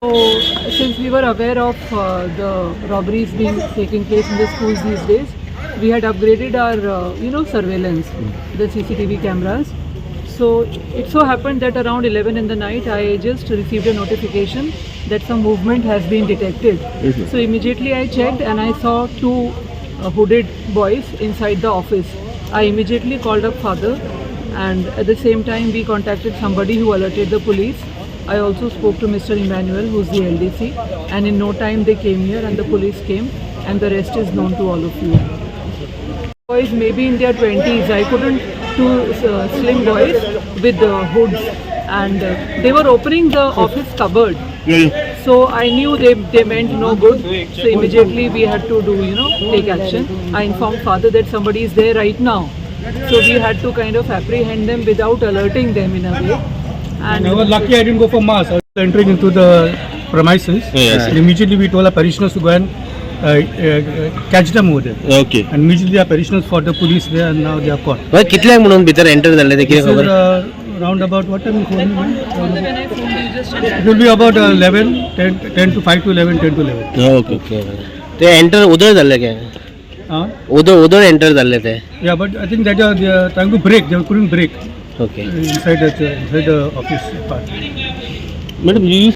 So, since we were aware of the robberies being taking place in the schools these days, we had upgraded our surveillance, the CCTV cameras. So it so happened that around 11 in the night, I just received a notification that some movement has been detected. So immediately I checked and I saw two hooded boys inside the office. I immediately called up father, and at the same time we contacted somebody who alerted the police. I also spoke to Mr. Emmanuel, who's the LDC, and in no time they came here and the police came, and the rest is known to all of you. Boys maybe in their 20s, I couldn't, two slim boys with hoods, and they were opening the office cupboard. So I knew they meant no good, so immediately we had to take action. I informed father that somebody is there right now, so we had to kind of apprehend them without alerting them in a way. And I was lucky I didn't go for mass. I was entering into the premises. Yes. And immediately we told our parishioners to go and catch them over there. Okay. And immediately our parishioners fought the police there, and now they are caught. Well, कितले म्हणून भितर enter झाले ते This किती is खबर? round about what time you phoned me? when I phoned you just It will be about 11, 10 to 5 to 11, 10 to 11. Okay okay. ते enter उधर झाले काय? उधर एंटर झाले ते. Yeah, but I think that they are trying to break. They couldn't break Okay. inside the office part. Madam, you